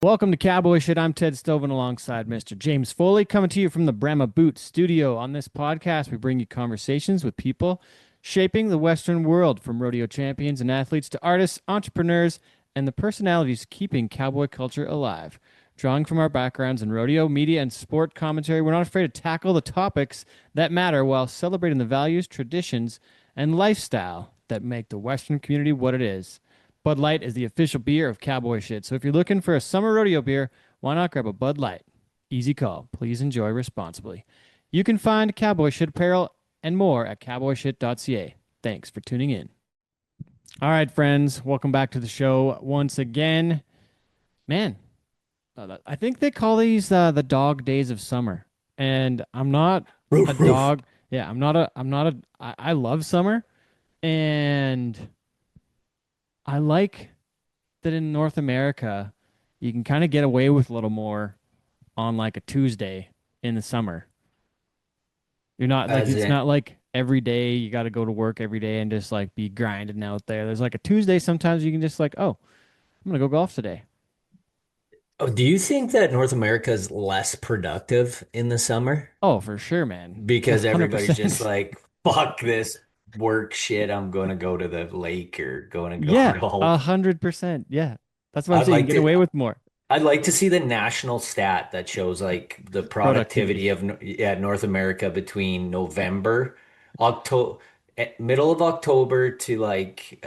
Welcome to Cowboy Shit. I'm Ted Stovin alongside Mr. James Foley, coming to you from the Brahma Boot studio. On this podcast, we bring you conversations with people shaping the Western world, from rodeo champions and athletes to artists, entrepreneurs, and the personalities keeping cowboy culture alive. Drawing from our backgrounds in rodeo, media, and sport commentary, we're not afraid to tackle the topics that matter while celebrating the values, traditions, and lifestyle that make the Western community what it is. Bud Light is the official beer of Cowboy Shit. So if you're looking for a summer rodeo beer, why not grab a Bud Light? Easy call. Please enjoy responsibly. You can find Cowboy Shit apparel and more at cowboyshit.ca. Thanks for tuning in. All right, friends, welcome back to the show once again. Man, I think they call these the dog days of summer, and I'm not a Roof, roof. dog. Yeah, I love summer, and I like that in North America, you can kind of get away with a little more on like a Tuesday in the summer. You're not like As it's in, not like every day you got to go to work every day and just like be grinding out there. There's like a Tuesday sometimes you can just like, oh, I'm gonna go golf today. oh, do you think that North America is less productive in the summer? Oh, for sure, man. Because everybody's just 100%. like, fuck this work shit. I'm going to go to the lake or going to go Yeah, golf. 100%. Yeah, that's what I'm I'd saying. You can like get to, away with more I'd like to see the national stat that shows like the productivity. productivity of North America between October, middle of October to like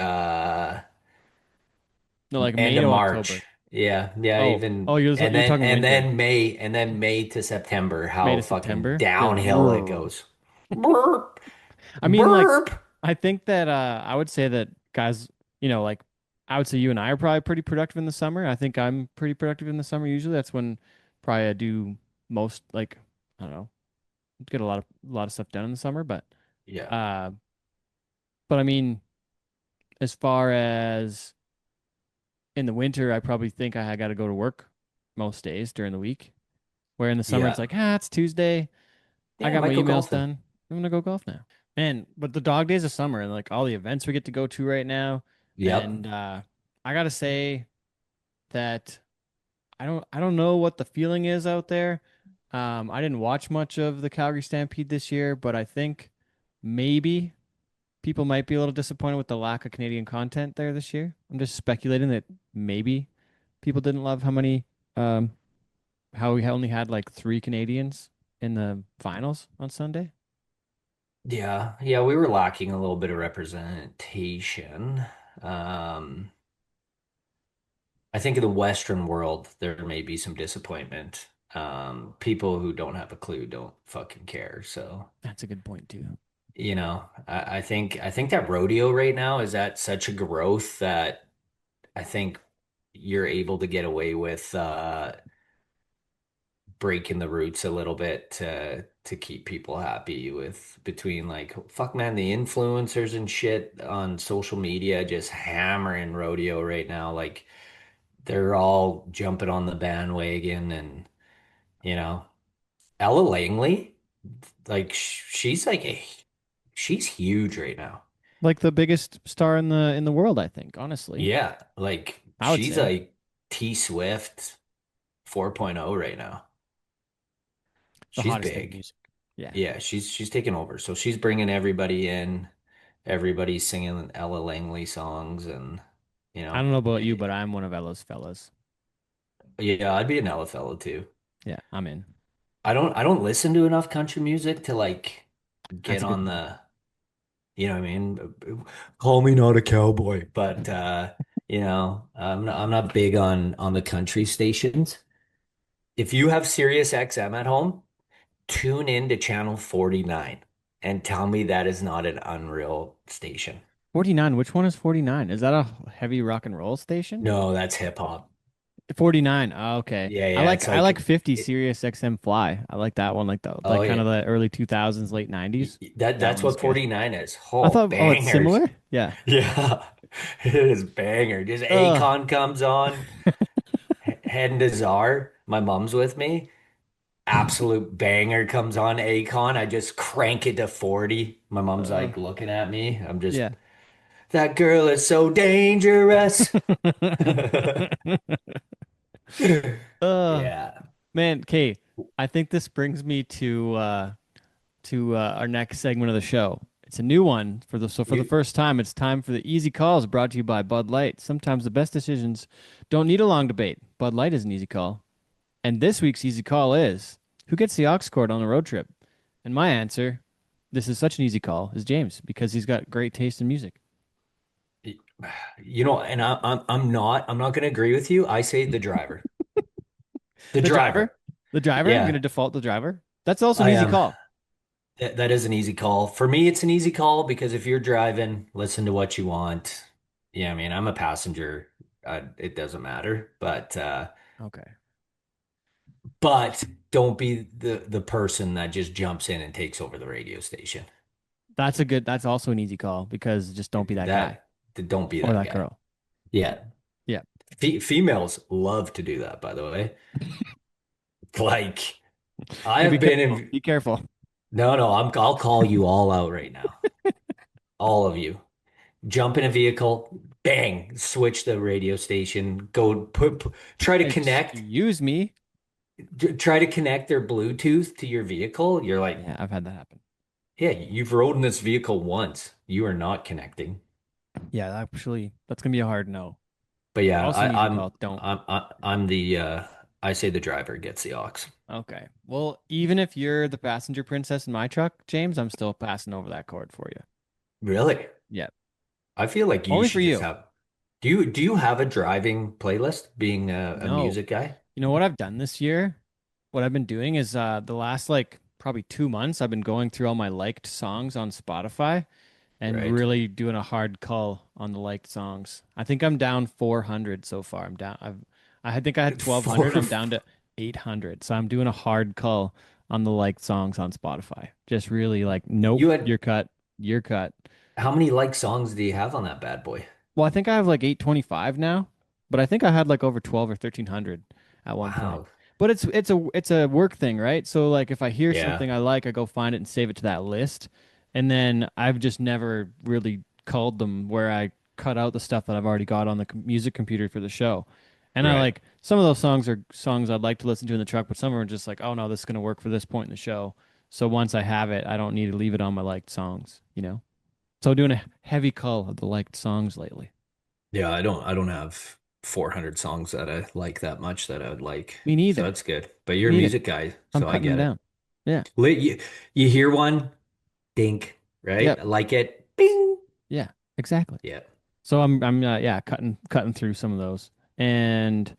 No, like end May of to March. October. Yeah, Oh, even oh, you're talking winter, and then May to September, May how to fucking September. Just downhill it goes. Burp, I mean, like, burp. I think that I would say that guys, like I would say you and I are probably pretty productive in the summer. I think I'm pretty productive in the summer usually. That's when probably I do most like I don't know, get a lot of stuff done in the summer, Yeah, uh but I mean, as far as in the winter, I probably think I got to go to work most days during the week. Where in the summer it's yeah, like, it's Tuesday. I yeah. got my Might go emails golfing. done. I'm gonna go golf now. Man, but the dog days of summer and like all the events we get to go to right now, Yep. and I gotta say that I don't know what the feeling is out there. I didn't watch much of the Calgary Stampede this year, but I think maybe people might be a little disappointed with the lack of Canadian content there this year. I'm just speculating that maybe people didn't love um how we only had like three Canadians in the finals on Sunday. Yeah. We were lacking a little bit of representation. Um, I think in the Western world there may be some disappointment. People who don't have a clue don't fucking care. So. That's a good point too. I think that rodeo right now is at such a growth that I think you're able to get away with breaking the roots a little bit to keep people happy with between like fuck man, the influencers and shit on social media just hammering rodeo right now. Like they're all jumping on the bandwagon and you know, Ella Langley, like she's huge right now. Like the biggest star in the world, I think, honestly. Yeah, like I would she's say like T Swift 4.0 right now. the She's hottest thing in big. music. Yeah. Yeah, she's taking over. So she's bringing everybody in. Everybody's singing Ella Langley songs and you I know, don't know about you, but I'm one of Ella's fellas. yeah, I'd be an Ella fella too. Yeah, I'm in. I don't listen to enough country music to like That's get a good on point. the, you know what I mean? Call me not a cowboy, but I'm not big on the country stations. If you have Sirius XM at home, tune in to channel 49 and tell me that is not an unreal station. 49, which one is 49? Is that a heavy rock and roll station? No, that's hip hop. 49. Oh, okay. Yeah, I yeah, like it's I like like 50 Sirius XM Fly. I like that one, like the oh like kind yeah. of the early 2000s, late 90s. That That's one's what good. 49 is. I Oh, thought, oh, it's bangers. similar? Yeah. Yeah. It is banger. Just Ugh. Akon comes on, heading to Czar. My mom's with me. Absolute banger comes on Akon. I just crank it to 40. My mom's Uh, like looking at me. I'm just yeah. that girl is so dangerous. Uh, Yeah. man, okay. I think this brings me to our next segment of the show. It's a new one for the You, first time. It's time for the easy calls brought to you by Bud Light. Sometimes the best decisions don't need a long debate. Bud Light is an easy call. And this week's easy call is who gets the aux cord on a road trip? And my answer, this is such an easy call, is James because he's got great taste in music. and I'm not going to agree with you. I say the driver. The The driver, driver. the driver, you're gonna Yeah, default the driver. That's also an I easy am. call. That is an easy call. For me, it's an easy call because if you're driving, listen to what you want. Yeah, I mean, I'm a passenger. It doesn't matter, Okay. but don't be the person that just jumps in and takes over the radio station. That's also an easy call because just don't be that guy That don't be or that that guy. girl. Yeah, Yeah. Females love to do that, by the way. Like I Hey, be have been careful. in. Be careful. No, no, I'll call you all out right now. All of you. Jump in a vehicle, bang, switch the radio station, try to connect, Excuse me. try to connect their Bluetooth to your vehicle. You're like, Yeah, I've had that happen. yeah, you've rode in this vehicle once. You are not connecting. Yeah, actually, that's gonna be a hard no. But yeah, Also an easy call. Don't. I'm the I say the driver gets the aux. Okay. Well, even if you're the passenger princess in my truck, James, I'm still passing over that cord for you. Really? Yeah. I feel like you Only for should just you. have. Do you have a driving playlist being a No. music guy? You know what I've done this year? What I've been doing is the last like probably 2 months, I've been going through all my liked songs on Spotify and Right. really doing a hard cull on the liked songs. I think I'm down 400 so far. I think I had For 1,200. I'm down to 800. So I'm doing a hard cull on the liked songs on Spotify. Just really like, nope, you had you're cut, you're cut. how many like songs do you have on that bad boy? Well, I think I have like 825 now, but I think I had like over 12 or 1,300 at one point. Wow. But it's a work thing, right? So like if I hear Yeah. something I like, I go find it and save it to that list. And then I've just never really culled them where I cut out the stuff that I've already got on the music computer for the show. And I Right. like some of those songs are songs I'd like to listen to in the truck, but some are just like, oh no, this is gonna work for this point in the show. So once I have it, I don't need to leave it on my liked songs, you know? So doing a heavy cull of the liked songs lately. Yeah, I don't have 400 songs that I like that much that I would like. Me So neither. that's good. But Me you're a neither. music guy, I'm so I cutting them get down. it. Yeah. You hear one, dink, right? Yep. I like it. Bing. Yeah. Exactly. Yeah. So I'm yeah cutting through some of those and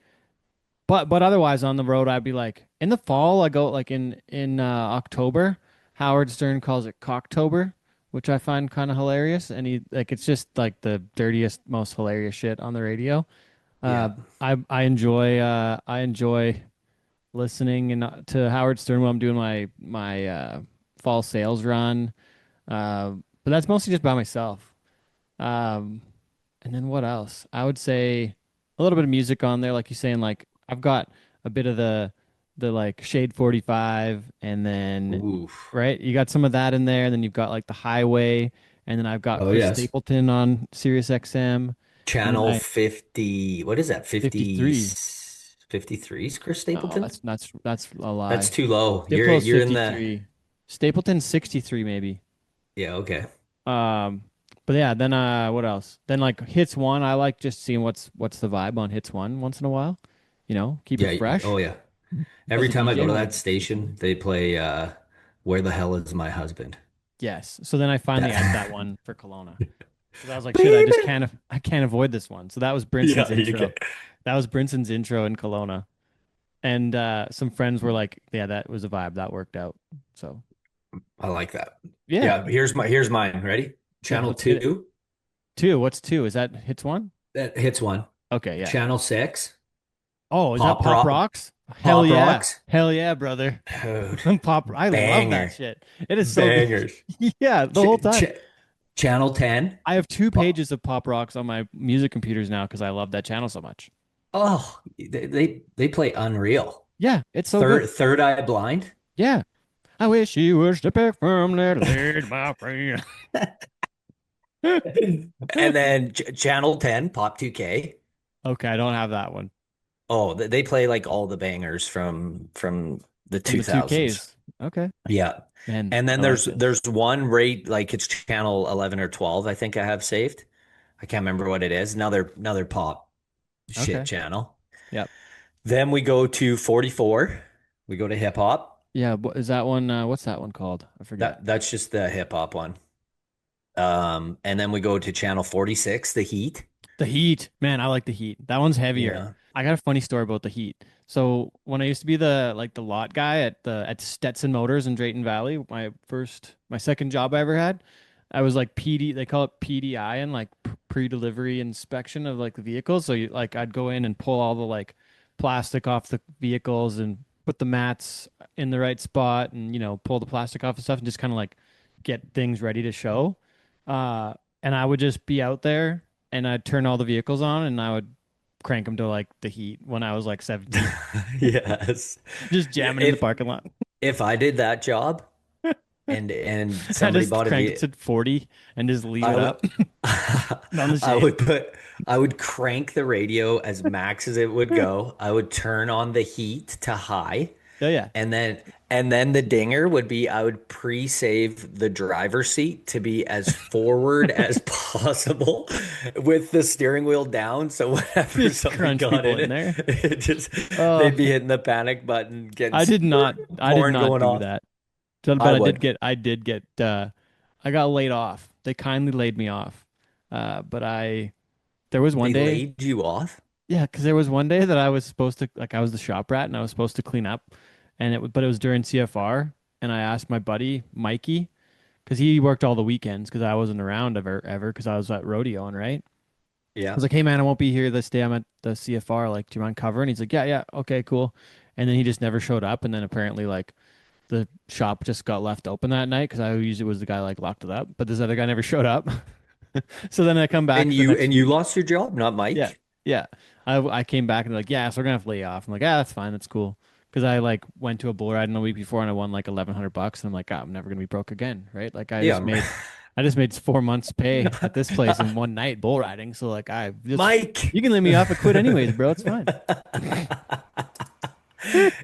but otherwise on the road I'd be like in the fall I go like in October Howard Stern calls it Cocktober, which I find kind of hilarious, and he like it's just like the dirtiest most hilarious shit on the radio. uh Yeah. I enjoy listening to Howard Stern when I'm doing my fall sales run, but that's mostly just by myself. um And then what else? I would say a little bit of music on there, like you're saying, like I've got a bit of the like Shade 45, and then Ooh. right, you got some of that in there, and then you've got like the Highway, and then I've got Oh, Chris yes. Stapleton on Sirius XM, and then Channel I 50. What is that? 50 53. 53 is Chris Oh, Stapleton? that's a That's lie. too low. You're Diplo's you're in the 53. Stapleton's 63 maybe. Yeah, okay. Um, but yeah, then what else? Then like hits one, I like just seeing what's the vibe on hits one once in a while. You know, keep it Yeah, oh fresh yeah. as Every a time I go DJ to when I that get to see. station, they play Where the Hell is My Husband? Yes. So then I finally added that That one for Kelowna because I was like, shit, baby. I can't avoid this one. So that was Brinson's Yeah, you can. intro. That was Brinson's intro in Kelowna, and some friends were like, yeah, that was a vibe that worked out. So I like that. yeah, Yeah, here's mine. Ready? yeah, Channel let's hit it. 2, Two. What's two? Is that hits one? that hits one. Okay, yeah. Channel 6, Oh, is that Pop Pop Rock, Rocks? Hell Pop yeah. Rocks. Hell yeah, brother. Dude, Pop. I love that banger. shit. It is so good. Bangers. Yeah, the Ch whole ch time. Channel 10. I have two Pop. pages of Pop Rocks on my music computers now because I love that channel so much. Oh, they play Unreal. Yeah, it's so good. Third Eye Blind. Yeah. I wish you would step back from that lead, my friend. And then Channel 10, Pop 2K. Okay, I don't have that one. Oh, they play like all the bangers from the From the 2000s. 2Ks. Okay. Yeah. Man, And then I like this. there's one rate like it's channel 11 or 12 I think I have saved. I can't remember what it is. Another pop shit Okay. channel. Yep. Then we go to 44. We go to hip hop. Yeah. Is that one? What's that one called? I forget. That's just the hip hop one. And then we go to channel 46, the Heat. The Heat, man, I like the Heat. That one's heavier. Yeah. I got a funny story about the Heat. So when I used to be the lot guy at Stetson Motors in Drayton Valley, my second job I ever had, I was like PD. They call it PDI and like pre-delivery inspection of like the vehicles. So I'd go in and pull all the like plastic off the vehicles and put the mats in the right spot and pull the plastic off and stuff and just kind of like get things ready to show. And I would just be out there and I'd turn all the vehicles on and I would crank them to like the heat when I was like 17, Yes. just jamming in the If parking lot. if I did that job and I somebody just bought a crank it V to 40 and just leave I it would up on the I shade. would put I would crank the radio as max as it would go. I would turn on the heat to high. Oh yeah. And then and then the dinger would be I would pre-save the driver's seat to be as forward as possible with the steering wheel down. So whenever Just somebody crunch got people in in it, there. it just Oh, they'd be hitting the panic button, getting I did not, I did horn not going do off. that. But I would. I did get, I got laid off. They kindly laid me off. But there was one They day. laid you off? Yeah, because there was one day that I was supposed to like I was the shop rat and I was supposed to clean up, but it was during CFR, and I asked my buddy Mikey because he worked all the weekends because I wasn't around ever because I was at rodeoing, right? I Yeah. was like, hey man, I won't be here this day. I'm at the CFR. Like, do you mind covering? He's like, yeah, okay, cool. And then he just never showed up, and then apparently like the shop just got left open that night because I usually was the guy like locked it up, but this other guy never showed up. So then I come back the next And you week. lost your job, not Yeah. Mike? Yeah. I came back and they're like, yeah, so we're gonna have to lay you off. I'm like, yeah, that's fine, that's cool. Because I like went to a bull ride in the week before and I won like 1,100 bucks and I'm like, I'm never gonna be broke again, right? Like Yeah. I just made 4 months pay at this place in one night bull riding. So like I just Mike. you can lay me off. I quit anyways, bro. It's fine.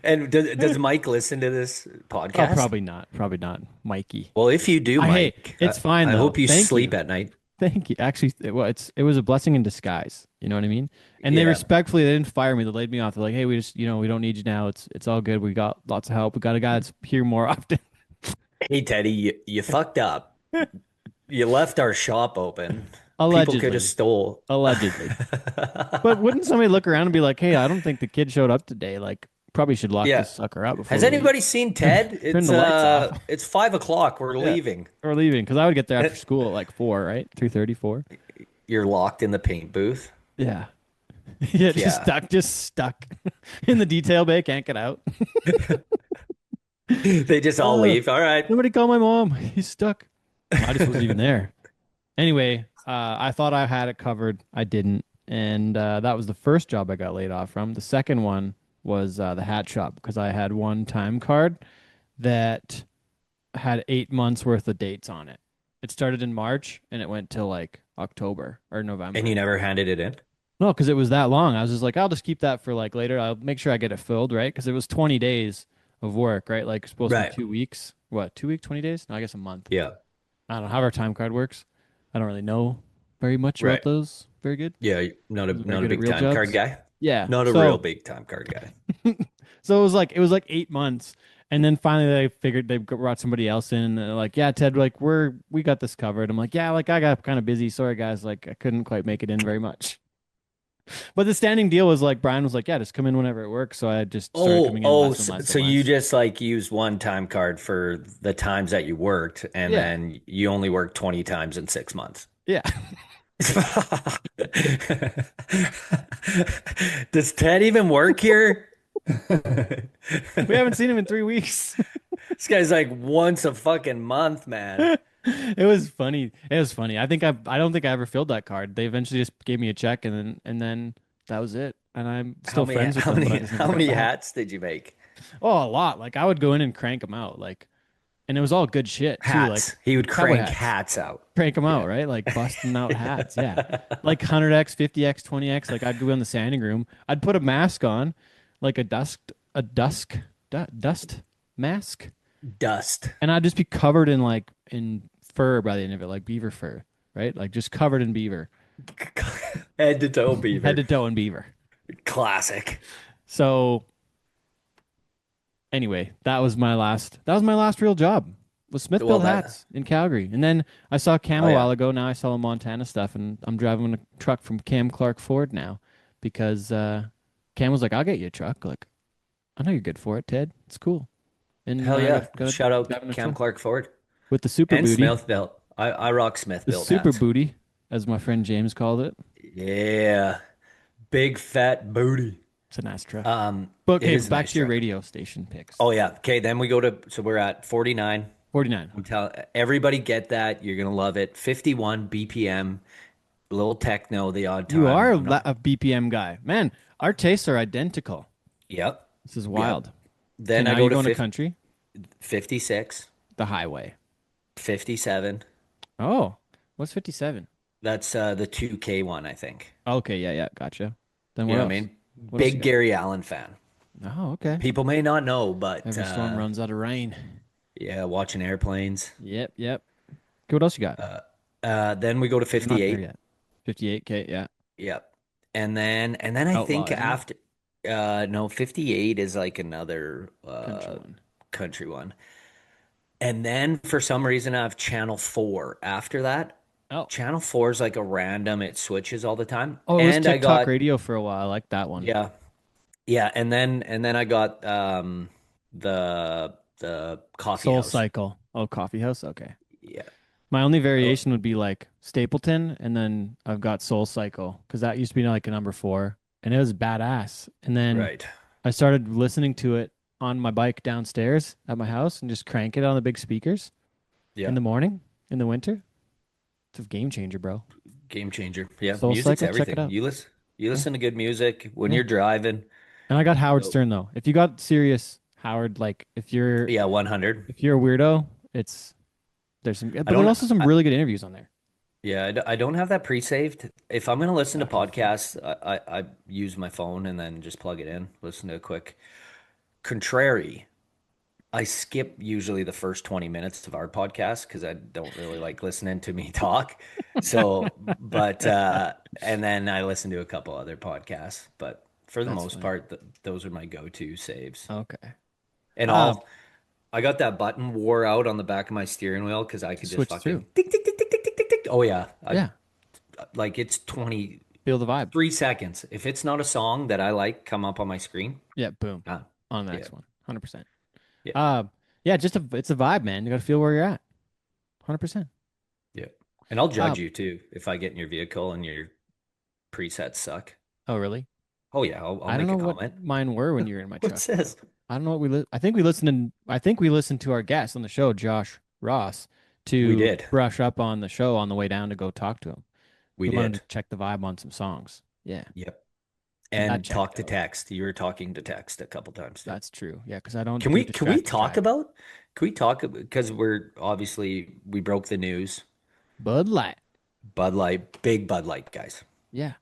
And does Mike listen to this Oh, podcast? probably not. Probably not. Mikey. Well, if you do, Hey, Mike, it's fine I though. hope you Thank sleep you. at night. Thank you. Actually, it was a blessing in disguise. You know what I mean? And they Yeah. respectfully they didn't fire me. They laid me off. They're like, hey, we just we don't need you now. It's all good. We got lots of help. We got a guy that's here more often. Hey, Teddy, you fucked up. You left our shop open. People could have Allegedly. stole. Allegedly. But wouldn't somebody look around and be like, hey, I don't think the kid showed up today. Like, probably should lock Yeah. this sucker up before Has we leave. anybody seen Ted? Turn the lights off. It's 5 o'clock. We're Yeah. leaving. Or leaving. Because I would get there after school at like 4, right? 3:34. You're locked in the paint booth. Yeah. Yeah, Yeah. just stuck in the detail bay, can't get out. They just all Uh, leave. All right. Somebody call my mom. He's stuck. I just wasn't even there. Anyway, I thought I had it covered. I didn't. And that was the first job I got laid off from. The second one was the hat shop because I had one time card that had 8 months worth of dates on it. It started in March and it went till like October or And you November. never handed it in? No, because it was that long. I was just like, I'll just keep that for like later. I'll make sure I get it filled, right? Because it was 20 days of work, right? Like supposed to be Right. 2 weeks. What, 2 weeks, 20 days? No, I guess a month. Yeah. I don't know how our time card works. I don't really know very much about Right. those. Very good. Yeah. Wasn't very Not a good at big real time card jobs. guy. Yeah. Not a real So big time card guy. so it was like 8 months. And then finally they figured they brought somebody else in and they're like, yeah, Ted, like we got this covered. I'm like, yeah, like I got kind of busy. Sorry guys, like I couldn't quite make it in very much. But the standing deal was like Brian was like, yeah, just come in whenever it works. So I just started coming in less and So, less and so you less. just like use one time card for the times that you worked, and Yeah. then you only worked 20 times in 6 months. Yeah. Does Ted even work here? We haven't seen him in 3 weeks. This guy's like once a fucking month, man. It was funny. It was funny. I don't think I ever filled that card. They eventually just gave me a check and then that was it. And I'm still friends with them, but I just never How got many back. hats did you make? Oh, a lot. Like I would go in and crank them out. Like and it was all good shit too, like Hats. He would cowboy crank hats. hats out. Crank them out, Yeah. right? Like busting out hats. Yeah. Like 100x, 50x, 20x. Like I'd go in the sanding room. I'd put a mask on, like dust mask, Dust. and I'd just be covered in like in fur by the end of it, like beaver fur, right? Like just covered in beaver, Head to toe head beaver. to toe in beaver. Classic. So anyway, that was my last real job was Smith Well, Build that, Hats in Calgary. And then I saw Cam oh a yeah. while ago. Now I sell Montana stuff, and I'm driving a truck from Cam Clark Ford now because Cam was like, "I'll get you a truck." Like, I know you're good for it, Ted. It's cool. And Hell now I yeah. got Shout out driving a Cam truck Clark Ford with the super and booty, Smith built. I rock Smith the built super hats. booty, as my friend James called it. Yeah. Big fat booty. It's a nice truck. Um, But it okay, is a back nice to your truck. radio station picks. Oh yeah. Okay, then we go to so we're at 49. 49. I'm telling everybody get that. You're gonna love it. 51 BPM, a little techno the odd You are time. a, I'm not. a BPM guy. Man, our tastes are identical. Yep. This is Yep. wild. Okay, Then I now go you're to going to 50, country, 56, the highway. 57. Oh, what's 57? That's the 2K one, I think. Okay, yeah, yeah, gotcha. Then You what know what I else? mean? What else you Big got? Gary Allen fan. Oh, okay. People may not know, but Every storm runs out of rain. yeah, watching airplanes. Yep, yep. Okay, what else you got? Then we go to You're not there 58. yet. 58K, yeah. Yep. And then I Outlaw, think isn't it? after no, 58 is like another Country one. country one. And then for some reason I have channel 4 after that. Oh. Channel 4 is like a random, it switches all the time. Oh, it was And I TikTok got radio for a while. I like that one. yeah. Yeah, and then I got the coffee Soul house. Cycle. Oh, Coffee House. Okay. Yeah. My only Oh, variation would be like Stapleton, and then I've got Soul Cycle because that used to be like a number four, and it was badass. And then right. I started listening to it on my bike downstairs at my house and just crank it on the big speakers in Yeah. the morning in the winter. It's a game changer, bro. Game changer. Yeah, Soul music's Cycle, check it everything. out. You Yeah, listen to good music when yeah. you're driving. And I got Howard So, Stern though. If you got serious Howard, like if you're yeah, 100. if you're a weirdo, it's there's some, but I there's don't also some I, really good interviews on there. yeah, I don't have that pre-saved. If I'm going to listen to That's fun. podcasts, I use my phone and then just plug it in, listen to a quick. Contrary, I skip usually the first 20 minutes of our podcast because I don't really like listening to me talk. So, but and then I listen to a couple other podcasts, but for the That's most funny. part, those are my go-to saves. Okay. And Um, all I got that button wore out on the back of my steering wheel because I to could just switch through. fucking tick tick tick tick tick tick tick tick. Oh yeah, I Yeah. like it's 23 Feel the vibe. seconds. If it's not a song that I like come up on my screen, Yeah. Boom. ah, On the yeah, next one. 100%. yeah, Yeah, it's a vibe, man. You got to feel where you're at. 100%. yeah. And I'll judge Um, you too if I get in your vehicle and your presets suck. oh, really? Oh yeah, I'll I don't make know a what comment. mine were when you were in my truck. What's this? I don't know what I think we listened to our guest on the show, Josh Ross, We to did. brush up on the show on the way down to go talk to him. We We wanted did. to check the vibe on some songs. Yeah. Yep. And that And talk checked to out. text. You were talking to text a couple times too. That's true. Yeah, because I don't Can do we can we distracted talk drive. about can we talk because we're obviously we broke the news. Bud Light. Bud Light, big Bud Light guys. Yeah,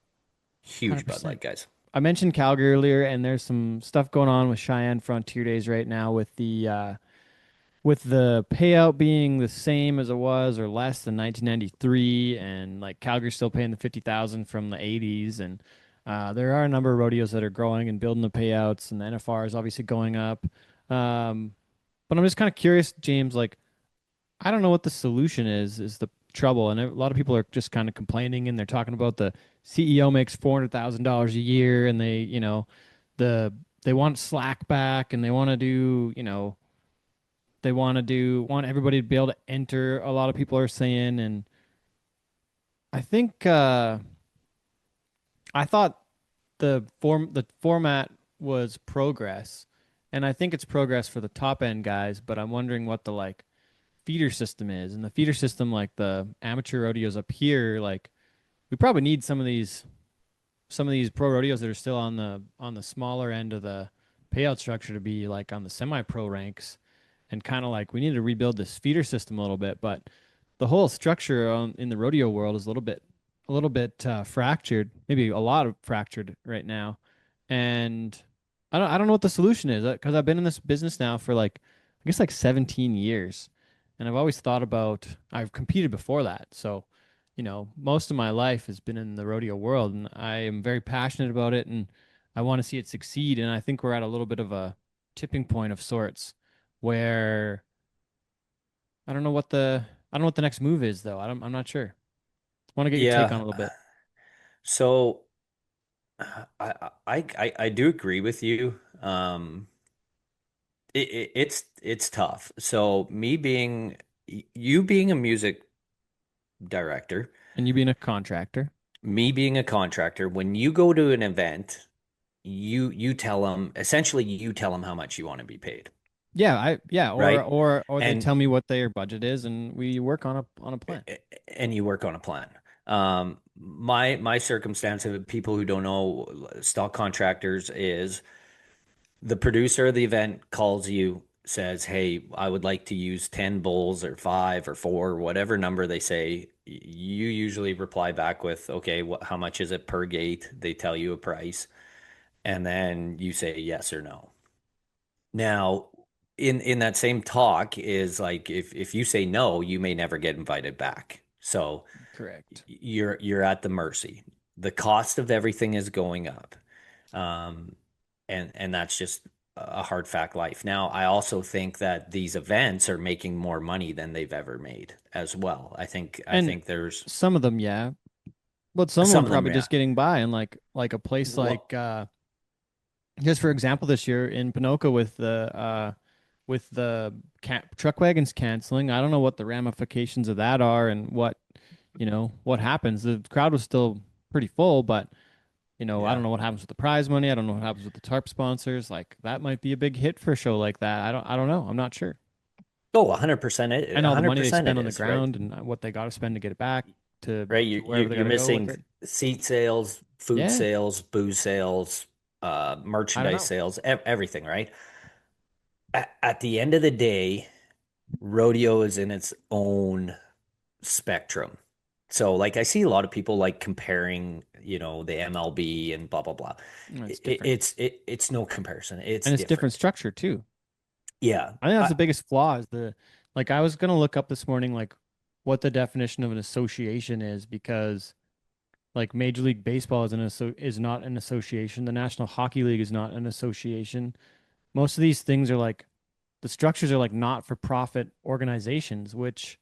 Huge Bud 100%. Light guys. I mentioned Calgary earlier, and there's some stuff going on with Cheyenne Frontier Days right now with the payout being the same as it was or less than 1993, and like Calgary's still paying the 50,000 from the 80s, and there are a number of rodeos that are growing and building the payouts, and the NFR is obviously going up. Um, but I'm just kind of curious, James. Like, I don't know what the solution is the trouble, and a lot of people are just kind of complaining, and they're talking about the CEO makes $400,000 a year, and the they want slack back, and they want to do, want everybody to be able to enter. A lot of people are saying, and I think I thought the format was progress, and I think it's progress for the top end guys, but I'm wondering what the like feeder system is, and the feeder system, like the amateur rodeos up here, like we probably need some of these pro rodeos that are still on the smaller end of the payout structure to be like on the semi pro ranks, and kind of like we need to rebuild this feeder system a little bit. But the whole structure in the rodeo world is a little bit fractured, maybe a lot of fractured right now. And I don't know what the solution is because I've been in this business now for like I guess like 17 years, and I've always thought about I've competed before that, so most of my life has been in the rodeo world, and I am very passionate about it, and I want to see it succeed. And I think we're at a little bit of a tipping point of sorts where I don't know what the next move is though. I'm not sure. I want to get your take on it Yeah. a little bit. So I do agree with you. It's tough. So you being a music director, And you being a contractor. me being a contractor, when you go to an event, you tell them essentially you tell them how much you want to be paid, Yeah, or right? or they And tell me what their budget is and we work on a plan. and you work on a plan. My circumstance of people who don't know stock contractors is the producer of the event calls you, says, "Hey, I would like to use 10 bulls or 5 or 4, whatever number they say." You usually reply back with, "Okay, how much is it per gate?" They tell you a price, and then you say yes or no. Now, in that same talk is like if you say no, you may never get invited back. So Correct. you're at the mercy. The cost of everything is going up. Um, and that's just a hard fact life. Now, I also think that these events are making more money than they've ever made as well. I And think there's some of them, yeah, but some of them some of them, probably yeah. just getting by. And like a place Well, like just for example, this year in Pinoca with the truck wagons canceling, I don't know what the ramifications of that are and what happens. The crowd was still pretty full, but I don't yeah. know what happens with the prize money. I don't know what happens with the tarp sponsors. Like that might be a big hit for a show like that. I don't know. I'm not sure. Oh, 100% And all the money they 100% spend it on the is, right? ground and what they got to spend to get it back to Right? to wherever they got You're to go with missing it. seat sales, food Yeah, sales, booze sales, I don't merchandise know. sales, everything, right? At the end of the day, rodeo is in its own spectrum. So like I see a lot of people like comparing, the MLB and blah blah blah. It's different, It's no comparison. It's and it's different different. structure too. Yeah. I think that's the biggest flaw is like I was gonna look up this morning like what the definition of an association is because like Major League Baseball is not an association. The National Hockey League is not an association. Most of these things are like the structures are like not for profit organizations, which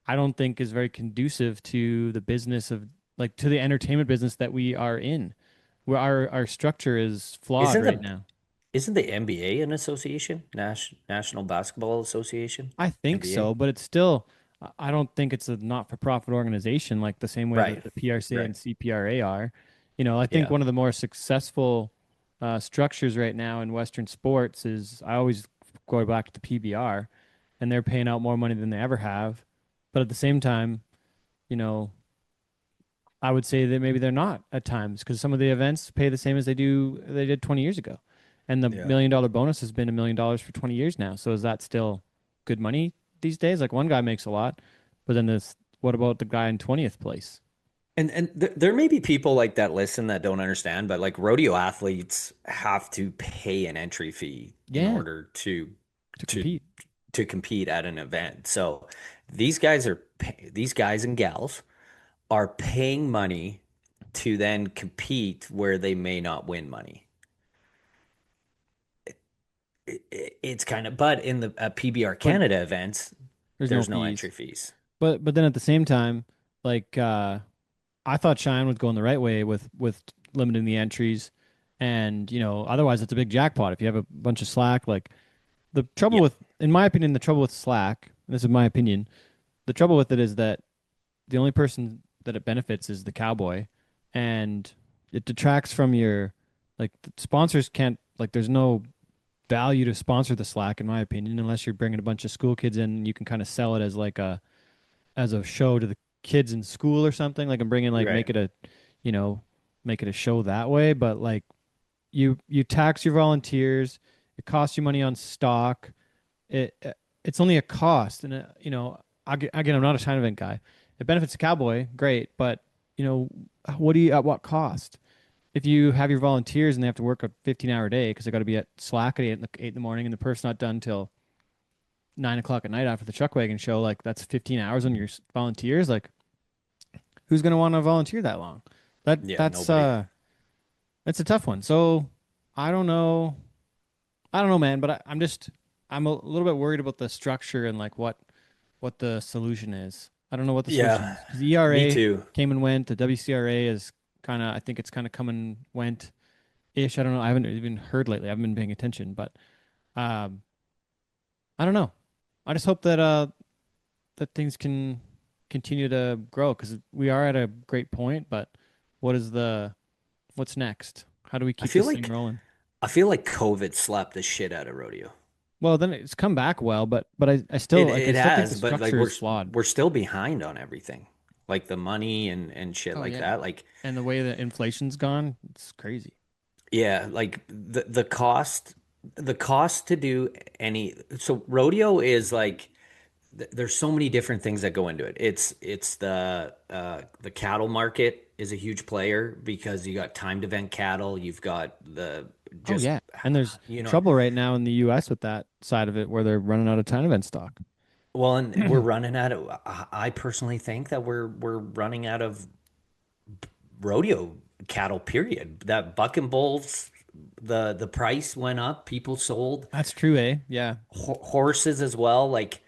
I don't think is very conducive to the business of like to the entertainment business that we are in, where our structure is flawed Isn't right the now. isn't the NBA an association? National Basketball Association? I think NBA? so, but it's still, I don't think it's a not-for-profit organization like the same way Right. that the PRCA Right. and CPRA are. I think Yeah. one of the more successful structures right now in Western sports is I always go back to the PBR, and they're paying out more money than they ever have. But at the same time, you know, I would say that maybe they're not at times because some of the events pay the same as they did 20 years ago. And the Yeah. $1 million bonus has been $1 million for 20 years now. So is that still good money these days? Like one guy makes a lot, but then what about the guy in 20th place? And there may be people like that listen that don't understand, but like rodeo athletes have to pay an entry fee in Yeah, order to to compete. to compete at an event. So these guys and gals are paying money to then compete where they may not win money. It's kind of, but in the PBR But Canada events, there's no there's no fees. entry fees. But then at the same time, like I thought Cheyenne was going the right way with limiting the entries. And, otherwise it's a big jackpot. If you have a bunch of slack, like the trouble Yeah. with, in my opinion, the trouble with Slack, and this is my opinion, the trouble with it is that the only person that it benefits is the cowboy, and it detracts from like the sponsors can't like there's no value to sponsor the Slack in my opinion unless you're bringing a bunch of school kids in and you can kind of sell it as like a show to the kids in school or something like I'm bringing like Right. you know make it a show that way, but like you tax your volunteers, it costs you money on stock. it's only a cost, and again, I'm not a China event guy. It benefits the cowboy, great, but you know, what do you at what cost? If you have your volunteers and they have to work a 15-hour day because they got to be at Slack at 8 in the morning, and the person's not done till 9 o'clock at night after the chuck wagon show, like that's 15 hours on your volunteers. Like, who's gonna want to volunteer that long? That Yeah, that's nobody. it's a tough one. So I don't know. I don't know, man. But I'm a little bit worried about the structure and like what the solution is. I don't know what the solution Yeah, is because the me ERA too. came and went. The WCRA is kind of, I think it's kind of come and went ish. I don't know. I haven't even heard lately. I haven't been paying attention, but um, I don't know. I just hope that things can continue to grow because we are at a great point. But what is what's next? How do we I keep feel this thing like rolling? I feel like COVID slapped the shit out of rodeo. Well, then it's come back well, but I still It like I it still think the has, but like structure is flawed. we're still behind on everything. Like the money and shit Oh like yeah. that. Like And the way that inflation's gone, it's crazy. yeah, like the cost to do any so rodeo is like there's so many different things that go into it. It's the cattle market is a huge player because you got timed event cattle, you've got the Oh just yeah. And there's you know trouble right now in the US with that side of it where they're running out of time event stock. well, and we're running out of I personally think that we're running out of rodeo cattle, period. That buck and bulls, the price went up, people sold That's true, eh? Yeah. horses as well. Like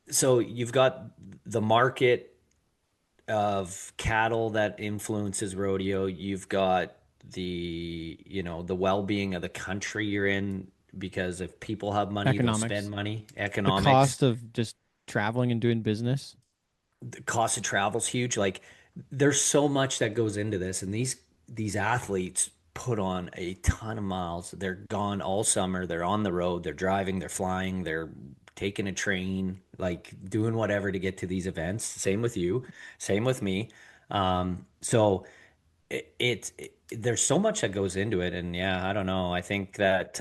so you've got the market of cattle that influences rodeo. You've got the well-being of the country you're in because if people have money, they'll spend Economics. money. The Economics, cost of just traveling and doing business. the cost of travel's huge. Like there's so much that goes into this, and these athletes put on a ton of miles. They're gone all summer. They're on the road. They're driving. They're flying. They're taking a train, like doing whatever to get to these events. Same with you. Same with me. So there's so much that goes into it, and yeah, I don't know. I think that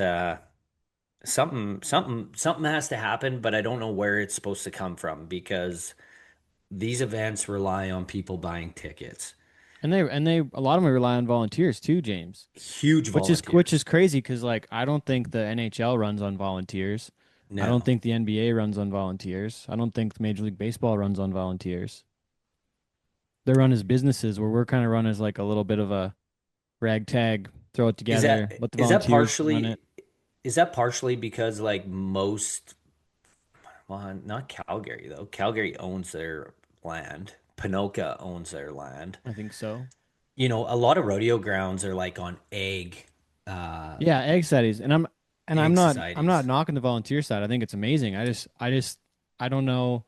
something has to happen, but I don't know where it's supposed to come from because these events rely on people buying tickets. And they a lot of them rely on volunteers too, James. Huge Which is volunteers. crazy because like I don't think the NHL runs on volunteers. I don't No. think the NBA runs on volunteers. I don't think Major League Baseball runs on volunteers. They're run as businesses where we're kind of run as like a little bit of a ragtag, throw it Is together, that let the is that volunteers run partially it. is that partially because like most well, not Calgary though. Calgary owns their land. Panoka owns their land. I think so. A lot of rodeo grounds are like on uh Yeah, egg societies. And I'm egg not societies. knocking the volunteer side. I think it's amazing. I don't know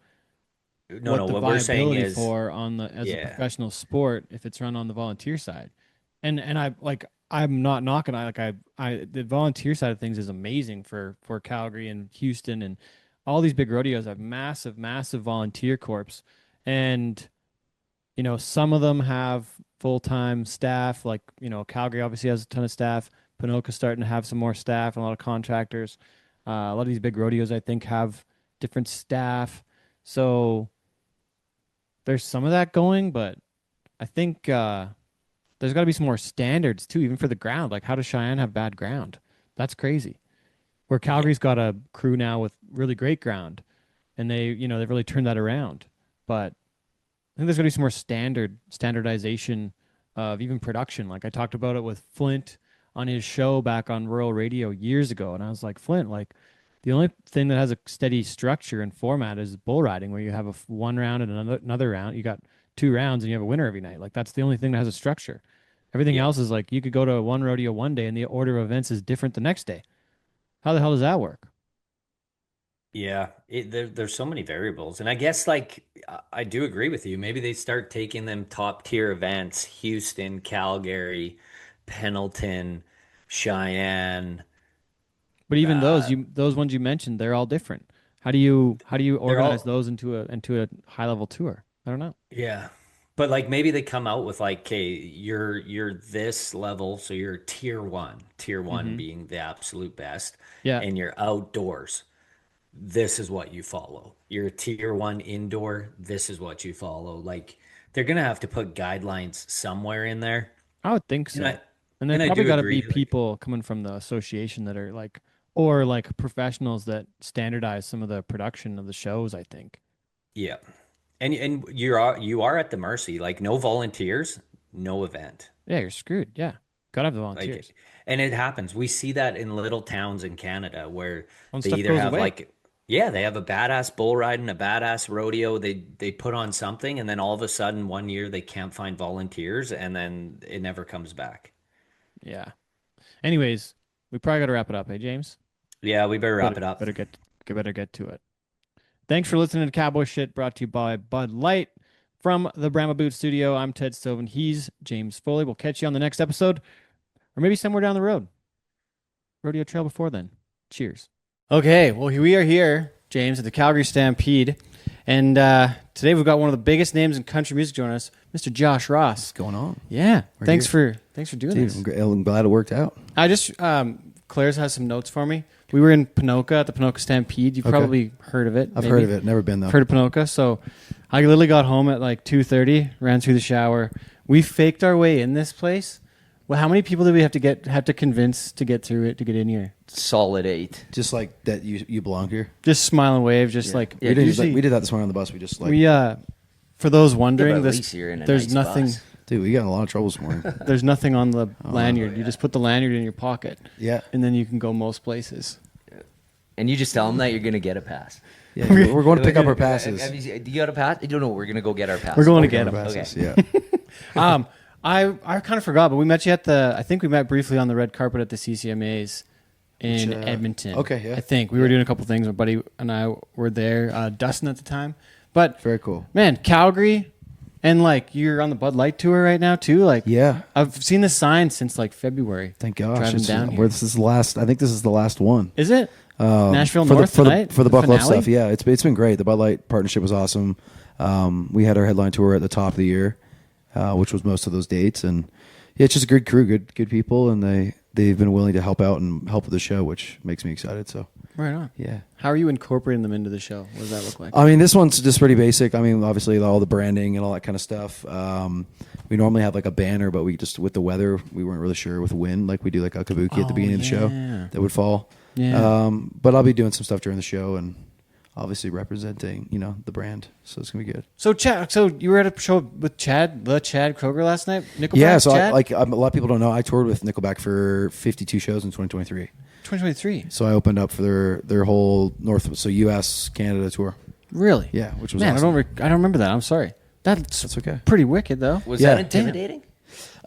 No, what no, the what we're saying viability is for on the as a yeah. professional sport if it's run on the volunteer side. And I'm not knocking. I the volunteer side of things is amazing for Calgary and Houston and all these big rodeos have massive volunteer corps. And some of them have full-time staff, like, Calgary obviously has a ton of staff. Panoka's starting to have some more staff and a lot of contractors. A lot of these big rodeos, I think, have different staff. So there's some of that going, but I think there's got to be some more standards too, even for the ground. Like, how does Cheyenne have bad ground? That's crazy. Where Yeah. Calgary's got a crew now with really great ground, and they've really turned that around. But I think there's going to be some more standardization of even production. Like I talked about it with Flint on his show back on rural radio years ago, and I was like, Flint, like the only thing that has a steady structure and format is bull riding, where you have one round and another round. You got 2 rounds and you have a winner every night. Like that's the only thing that has a structure. Everything Yeah. else is like you could go to one rodeo one day and the order of events is different the next day. How the hell does that work? Yeah, there's so many variables, and I guess like I do agree with you. Maybe they start taking them top tier events: Houston, Calgary, Pendleton, Cheyenne. But even Uh, those ones you mentioned, they're all different. How do you they're organize all those into a high level tour? I don't know. yeah, but like maybe they come out with like, okay, you're this level, so you're tier one Mm-hmm. being the absolute best, Yeah. and you're outdoors. this is what you follow. You're a tier 1 indoor, this is what you follow. Like they're gonna have to put guidelines somewhere in there. I would think And so. I And there's and I probably do got to be agree. Like, people coming from the association that are like, or like professionals that standardize some of the production of the shows, I think. yeah. And you are at the mercy. Like no volunteers, no event. Yeah, you're screwed. Yeah. Gotta have the volunteers. Like, and it happens. We see that in little towns in Canada where When they stuff either goes have away. like, yeah, they have a badass bull ride and a badass rodeo. They put on something, and then all of a sudden, one year they can't find volunteers, and then it never comes back. Yeah. Anyways, we probably got to wrap it up, hey James? Yeah, we better wrap Better it up. better get to it. Thanks for listening to Cowboy Shit, brought to you by Bud Light. From the Brahma Boot Studio, I'm Ted Stoven. He's James Foley. We'll catch you on the next episode, or maybe somewhere down the road. Rodeo Trail before then. Cheers. Okay, well, we are here, James, at the Calgary Stampede. And today we've got one of the biggest names in country music joining us, Mr. Josh Ross. What's going on? Yeah, We're thanks here. for doing Dude, this. I'm glad it worked out. I just Claire's has some notes for me. We were in Ponoka at the Ponoka Stampede. You've Okay. probably heard of it. I've maybe. heard of it. Never been though. Heard of Ponoka. So I literally got home at like 2:30, ran through the shower. We faked our way in this place. Well, how many people did we have to convince to get through it to get in here? Solid 8. Just like that, you belong here. Just smile and wave. Just Yeah. like Yeah, We did that this morning on the bus. We just like, we for those wondering, at this least you're in a there's nice nothing. bus. dude, we got in a lot of trouble this morning. There's nothing on the lanyard. You just put the lanyard in your pocket, Yeah, and then you can go most places. And you just tell them that you're going to get a pass. yeah. We're going to pick up our passes. Do you got a pass? You don't know. We're going to go get our pass. We're going to Pick get up our them. passes, Okay. Yeah. I kind of forgot, but we met you at I think we met briefly on the red carpet at the CCMAs in Which, Edmonton. okay, yeah. I think we were doing a couple things. My buddy and I were there, Dustin at the time. But Very cool. man, Calgary, and like you're on the Bud Light tour right now too. Like, Yeah. I've seen the sign since like February. Thank gosh. Driving down here. This is the last. I think this is the last one. Is it Nashville for North the, for tonight? the for the Buck Love finale? stuff. Yeah, it's been great. The Bud Light partnership was awesome. We had our headline tour at the top of the year, which was most of those dates, and yeah, it's just a good crew, good people, and they've been willing to help out and help with the show, which makes me excited. So Right on. yeah. How are you incorporating them into the show? What does that look like? I mean, this one's just pretty basic. I mean, obviously all the branding and all that kind of stuff. We normally have like a banner, but we just, with the weather, we weren't really sure with wind, like we do like a kabuki at the beginning of the show yeah. that would fall. Yeah. But I'll be doing some stuff during the show and obviously representing, the brand. So it's gonna be good. So Chad, you were at a show with Chad Kroger last night. Nickelback. Yeah. So Chad? a lot of people don't know, I toured with Nickelback for 52 shows in 2023. 2023. So I opened up for their whole U.S. Canada tour. Really? Yeah, which was Man, awesome. I don't remember that. I'm sorry. That's okay. pretty wicked though. Was Yeah. that intimidating?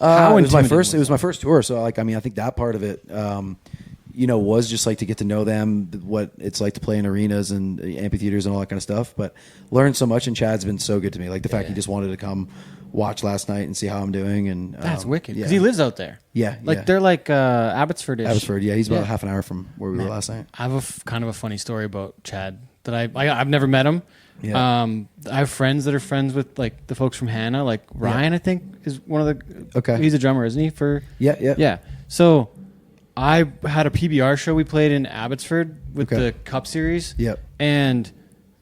How it was my intimidating first. was It was my first tour, so I think that part of it, was just like to get to know them, what it's like to play in arenas and amphitheaters and all that kind of stuff. But learned so much, and Chad's been so good to me. Like the fact he just wanted to come watch last night and see how I'm doing, and That's wicked Yeah, because he lives out there. Yeah, Like yeah. they're like Abbotsford-ish. Abbotsford. Yeah, he's about Yeah. half an hour from where we were last night. I have kind of a funny story about Chad that I've never met him. Yeah. I have friends that are friends with like the folks from Hannah. Like Ryan, I think is one of the. Okay. He's a drummer, isn't he? Yeah. Yeah. So I had a PBR show we played in Abbotsford with Okay. the Cup Series. Yep. And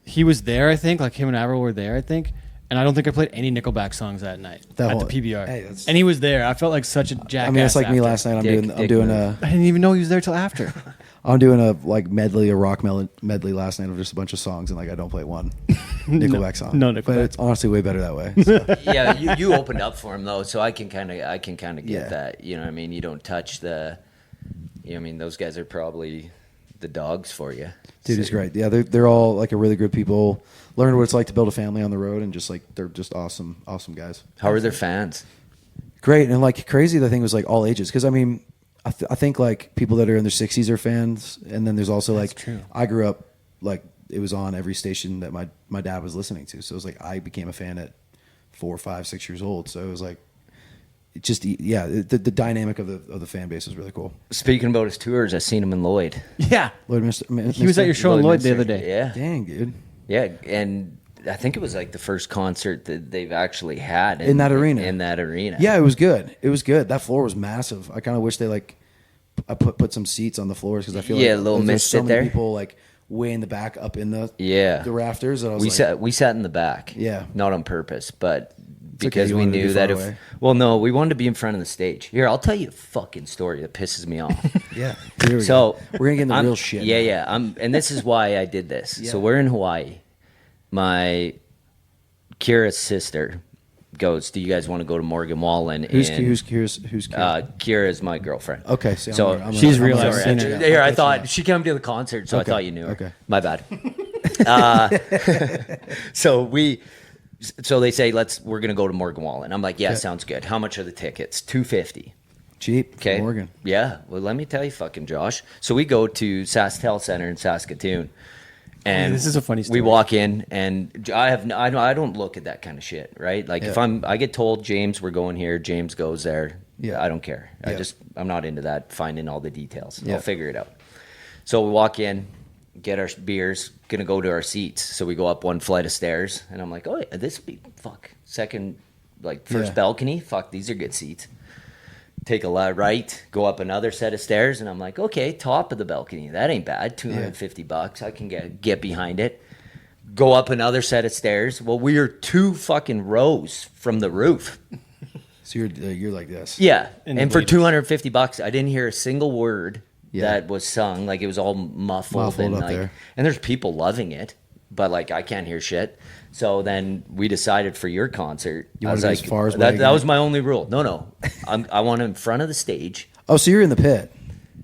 he was there, I think. Like him and Avril were there, I think. And I don't think I played any Nickelback songs that night That at whole- the PBR. Hey, that's- and he was there. I felt like such a jackass. I mean, it's like me after. last night. I'm Dick doing move. I didn't even know he was there till after. I'm doing a like medley, a rock medley last night of just a bunch of songs, and like I don't play one Nickelback song. no Nickelback. But it's honestly way better that way. So. Yeah, you opened up for him though, so I can kind of get Yeah. that. You know what I mean? You don't touch the. I mean, those guys are probably the dogs for you. Dude, he's great. Yeah, they're all like a really good people. Learned what it's like to build a family on the road, and just like they're just awesome guys. How are their fans? Great, and like crazy. The thing was like all ages, because I mean, I think like people that are in their 60s are fans, and then there's also like true. I grew up like it was on every station that my dad was listening to, so it was like I became a fan at 4, 5, 6 years old. So it was like it just the dynamic of the fan base is really cool. Speaking about his tours, I seen him in Lloyd. Yeah. Lloyd He was at your show in Lloyd the other Minster. day. Yeah, Dang, dude. yeah, and I think it was like the first concert that they've actually had In that arena. In that arena. Yeah, it was good. It was good. That floor was massive. I kind of wish they like I put some seats on the floors because I feel Yeah, like a little there's mist so it many there. people like way in the back, up in the rafters. And I was we sat in the back. Yeah. Not on purpose, but okay, because you we wanted to be knew that far if away. well, no, we wanted to be in front of the stage. Here, I'll tell you a fucking story that pisses me off. yeah. Here we So go. We're gonna get into real shit. Yeah, now. yeah. And this is why I did this. Yeah. So we're in Hawaii. My Kira's sister goes, "Do you guys want to go to Morgan Wallen?" Who's And, Kira? Kira is my girlfriend. Okay, so she's real I'm life sorry. singer. Here, I That's thought right. she came to the concert, so I Okay, thought you knew her. okay. My bad. So they say we're gonna go to Morgan Wallen. I'm like, yeah, Okay. sounds good. How much are the tickets? $250. Cheap. Okay. Morgan. Yeah. Well, let me tell you, fucking Josh. So we go to SaskTel Center in Saskatoon, and this is a funny story. We walk in, and I don't look at that kind of shit, right? Like if I get told, James, we're going here, James goes there. Yeah. I don't care. Yeah. I'm not into that. Finding all the details. Yeah. I'll figure it out. So we walk in, get our beers, gonna go to our seats. So we go up one flight of stairs, and I'm like, oh, yeah, this would be second, first balcony. Fuck, these are good seats. Take a right, go up another set of stairs, and I'm like, okay, top of the balcony. That ain't bad. $250. I can get behind it. Go up another set of stairs. Well, we are 2 fucking rows from the roof. So you're like this. Yeah, In and the for bleachers. $250, I didn't hear a single word that was sung. Like it was all muffled and up there. and there's people loving it, but like I can't hear shit. So then we decided for your concert, You I was wanted like, as far as that was my only rule. No, I want in front of the stage. Oh, so you're in the pit.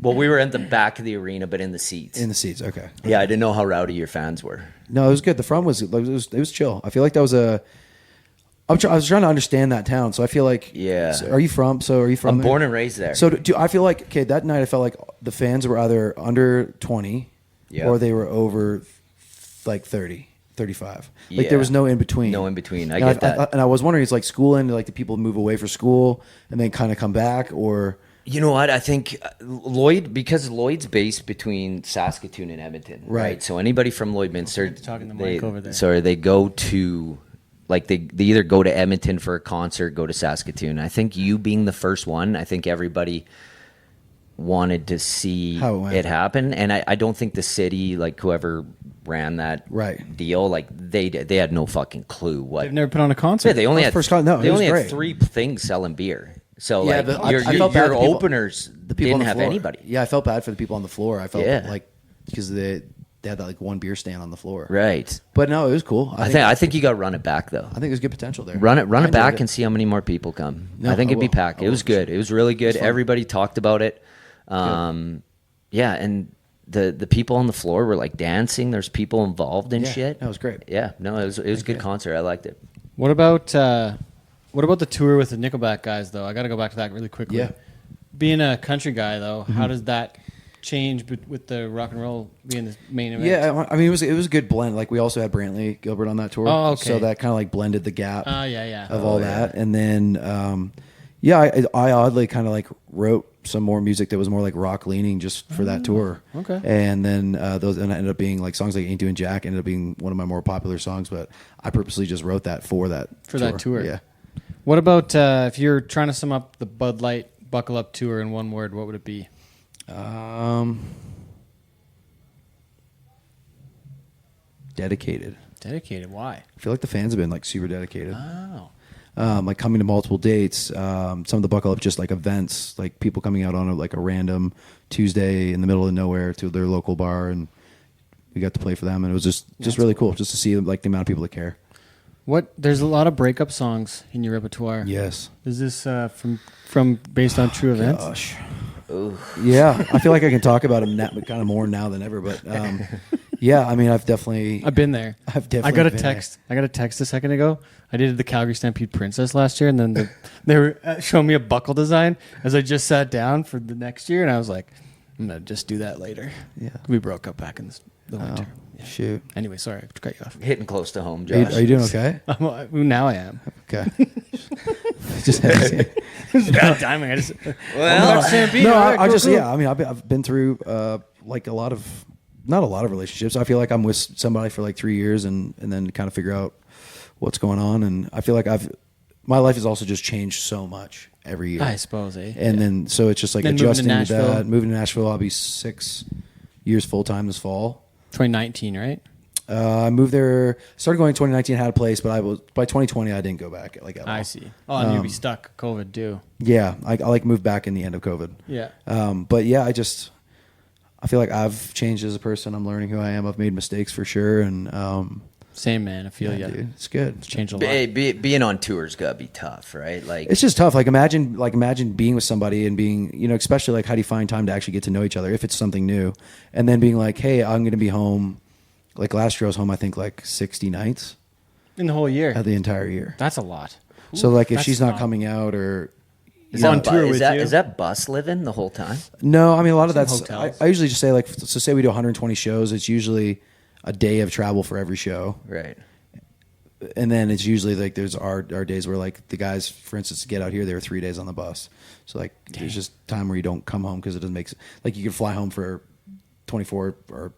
Well, we were at the back of the arena, but in the seats. In the seats. Okay. Yeah, I didn't know how rowdy your fans were. No, it was good. The front was it was chill. I feel like that was I was trying to understand that town, so I feel like. Yeah. So are you from I'm there? born and raised there. So I feel like that night I felt like the fans were either under 20 or they were over like 30, 35. Like there was no in between. No in between. I And get that. and I was wondering, it's like school end, like the people move away for school and then kind of come back, or You know what? I think because Lloyd's based between Saskatoon and Edmonton, right? So anybody from Lloydminster, Talking the mic over there. Sorry, they go to they either go to Edmonton for a concert, go to Saskatoon. I think you being the first one, I think everybody wanted to see How it went. it happen, and I don't think the city, like whoever ran that deal, like they had no fucking clue what. They've never put on a concert. Yeah, they only had first con- no, they it was only had great. 3 things selling beer. So Yeah, like but I your felt bad for people- openers the people on didn't the have floor. anybody. Yeah, I felt bad for the people on the floor. I felt Yeah. like because they had that like one beer stand on the floor. Right. But no, it was cool. I think you got to run it back though. I think there's good potential there. Run I it enjoyed back and see how many more people come. No, I think I it'd be will. packed. I It will was for good. sure. It was really good. fun. Everybody talked about it. Yeah, and the people on the floor were like dancing. There's people involved in Yeah, shit. that was great. Yeah, no, it was a good concert. I liked it. What about the tour with the Nickelback guys though? I got to go back to that really quickly. Yeah. Being a country guy though, how does that change with the rock and roll being the main event? Yeah, I mean it was a good blend. Like we also had Brantley Gilbert on that tour. Oh, okay. So that kind of like blended the gap yeah. of all that. And then I oddly kind of like wrote some more music that was more like rock leaning just for that tour. Okay. And then those ended up being like songs like Ain't Doing Jack ended up being one of my more popular songs, but I purposely just wrote that for that tour. Yeah. What about if you're trying to sum up the Bud Light Buckle Up tour in one word, what would it be? Dedicated. Dedicated. Why? I feel like the fans have been like super dedicated. Oh. Like coming to multiple dates, some of the Buckle Up just like events, like people coming out on a random Tuesday in the middle of nowhere to their local bar, and we got to play for them, and it was just really cool just to see like the amount of people that care. There's a lot of breakup songs in your repertoire. Yes. Is this from based on true events? Gosh. Yeah, I feel like I can talk about them kind of more now than ever, but yeah, I mean, I've been there. I got a text. I got a text a second ago. I did the Calgary Stampede Princess last year, and then they were showing me a buckle design as I just sat down for the next year, and I was like, I'm gonna just do that later. Yeah. We broke up back in the winter. Yeah. Shoot. Anyway, sorry, I cut you off. Hitting close to home, Are Josh. you doing okay? Now I am. Okay. Just Bad timing. I just Well, Stampede. no, all right, I cool, just cool. yeah. I mean, I've been through like not a lot of relationships. I feel like I'm with somebody for like 3 years and then kind of figure out what's going on. And I feel like my life has also just changed so much every year. I suppose, eh? And then so it's just like Then moving to adjusting to Nashville. that. Moving to Nashville, I'll be 6 years full time this fall. 2019, right? I moved there, started going in 2019, had a place, but by 2020 I didn't go back at all. I see. Oh, and you'd be stuck COVID too. Yeah, I moved back in the end of COVID. Yeah. But yeah, I feel like I've changed as a person. I'm learning who I am. I've made mistakes for sure, and Same, man. I feel you. dude, it's good. It's changed a lot. Being on tour's gotta be tough, right? Like It's just tough. Imagine being with somebody and being, especially like how do you find time to actually get to know each other if it's something new, and then being like, hey, I'm going to be home. Like last year I was home, I think like 60 nights In the whole year. the entire year. That's a lot. So like if That's she's not not- coming out or is on that, tour is with that you? is that bus living the whole time? no, I mean a lot of Some that's hotels. I usually just say like so say we do 120 shows, it's usually a day of travel for every show. Right. And then it's usually like there's our days where like the guys, for instance, to get out here, they were 3 days on the bus. So like there's just time where you don't come home because it doesn't make sense. Like you can fly home for 24 or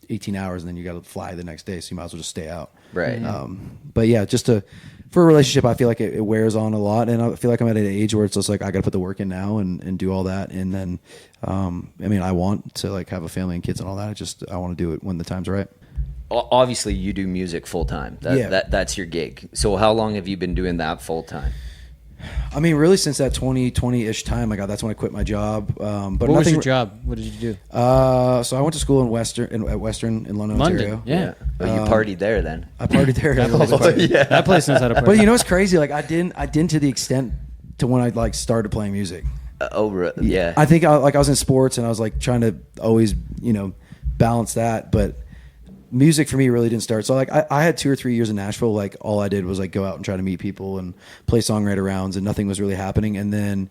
18 hours and then you got to fly the next day. So you might as well just stay out. Right. But yeah, for a relationship, I feel like it wears on a lot. And I feel like I'm at an age where it's just like, I got to put the work in now and do all that. And then, I want to like have a family and kids and all that. I want to do it when the time's right. Obviously, you do music full time. That's your gig. So how long have you been doing that full time? I mean, really since that 2020-ish time, that's when I quit my job. But What was your job? What did you do? So I went to school in Western in London, Ontario. Yeah. Oh, you partied there then. I partied there. a little bit. That place knows how to party. But you know what's crazy? Like I didn't to the extent to when I like started playing music. Yeah. I think I was in sports and I was like trying to always balance that, but music for me really didn't start. So like I had 2 or 3 years in Nashville. Like all I did was like go out and try to meet people and play songwriter rounds, and nothing was really happening. And then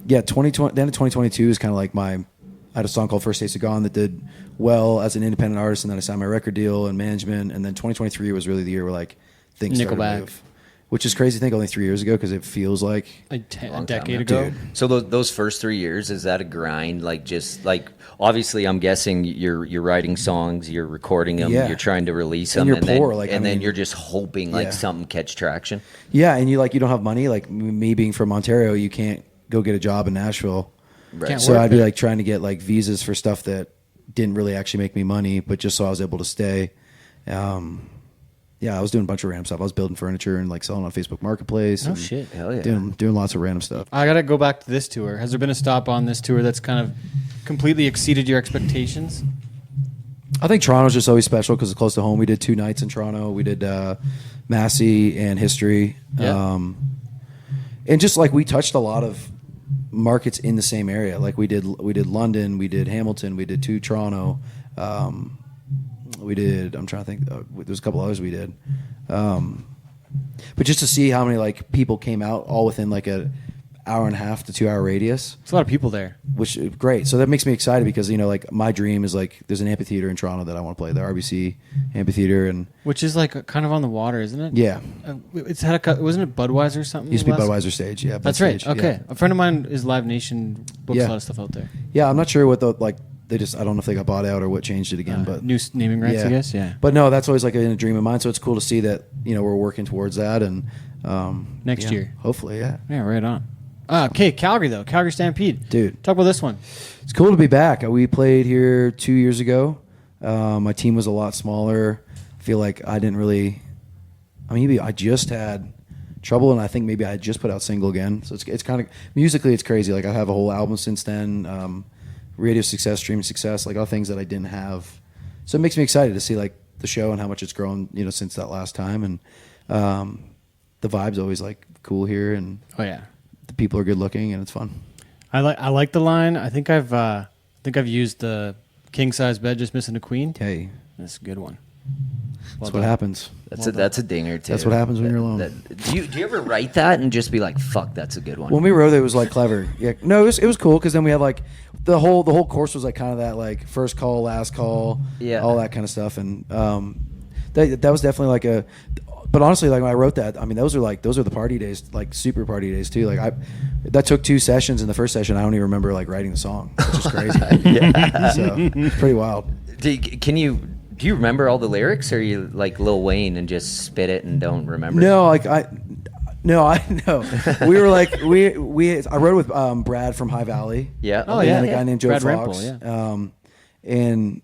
2022 is kind of like I had a song called First Taste of Gone that did well as an independent artist, and then I signed my record deal and management. And then 2023 was really the year where like things started to Nickelback. move, which is crazy to think only 3 years ago because it feels like a Long decade time, ago. dude. So those first 3 years, is that a grind? Like just like obviously, I'm guessing you're writing songs, you're recording them, Yeah. you're trying to release And them, you're poor, like, I then mean, you're just hoping like something catch traction. yeah, and you don't have money. Like me being from Ontario, you can't go get a job in Nashville. Right. Can't So work I'd be there. like trying to get like visas for stuff that didn't really actually make me money, but just so I was able to stay. I was doing a bunch of random stuff. I was building furniture and like selling on Facebook Marketplace. No and shit. Hell yeah. Doing lots of random stuff. I got to go back to this tour. Has there been a stop on this tour that's kind of completely exceeded your expectations? I think Toronto's just always special because it's close to home. We did 2 nights in Toronto. We did Massey and History. Yeah. And just like we touched a lot of markets in the same area. Like we did London, we did Hamilton, we did 2 Toronto. We did, I'm trying to think, there's a couple others we did. But just to see how many like people came out all within like a hour and a half to 2 hour radius, It's a lot of people there. which is great. So that makes me excited because, like my dream is like, there's an amphitheater in Toronto that I want to play, the RBC amphitheater. And Which is like kind of on the water, isn't it? yeah, It's had wasn't it Budweiser or something? it used to be last- Budweiser stage. Yeah. Bud That's right. Stage, Okay. Yeah. A friend of mine is Live Nation, books Yeah. a lot of stuff out there. Yeah, I'm not sure what I don't know if they got bought out or what changed it again, but New naming rights, yeah. I guess. Yeah. But no, that's always like a dream of mine. So it's cool to see that, we're working towards that. And Next year. hopefully. Yeah. Yeah, right on. Okay, Calgary though. Calgary Stampede. Dude. Talk about this one. It's cool to be back. We played here 2 years ago. My team was a lot smaller. I feel like I didn't really. Maybe I just had trouble, and I think maybe I just put out single again. So it's kind of musically it's crazy. Like I have a whole album since then. Radio success, streaming success, like all things that I didn't have. So it makes me excited to see like the show and how much it's grown, since that last time. And the vibe's always like cool here, and Oh yeah. the people are good looking, and it's fun. I like the line. I think I've used the king size bed just missing a queen. Hey, That's a good one. that's what happens. That's a dinger too. That's what happens when you're alone. Do you ever write that and just be like, "Fuck, that's a good one"? When we wrote it, it was like clever. Yeah, no, it was cool because then we had like the whole course was like kind of that like first call, last call, Yeah. all that kind of stuff, and that was definitely like a. But honestly, like when I wrote that, those are the party days, like super party days too. Like that took 2 sessions. In the first session, I don't even remember like writing the song, which is crazy. Yeah, so it's pretty wild. Do you remember all the lyrics, or are you like Lil Wayne and just spit it and don't remember? No, like I know. We were like I wrote it with Brad from High Valley. Yeah. Oh, And yeah. a guy named Joe Brad Fox. Rempel, yeah. And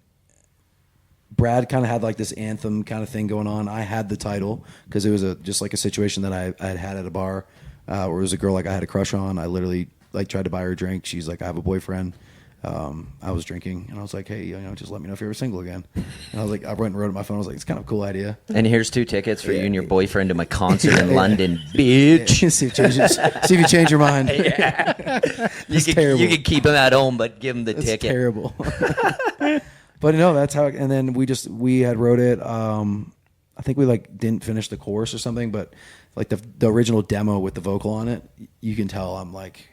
Brad kind of had like this anthem kind of thing going on. I had the title because it was just like a situation that I had at a bar where it was a girl like I had a crush on. I literally like tried to buy her a drink. She's like, I have a boyfriend. I was drinking, and I was like, hey, just let me know if you're ever single again. And I was like, I went and wrote it on my phone. I was like, it's kind of a cool idea. And here's 2 tickets for you and your boyfriend to my concert in London, bitch. Yeah. See if you change your mind. Yeah. Terrible. You can keep him at home, but give him the It's ticket. terrible. But no, that's how. And then we had wrote it. I think we like didn't finish the chorus or something, but like the original demo with the vocal on it, you can tell I'm like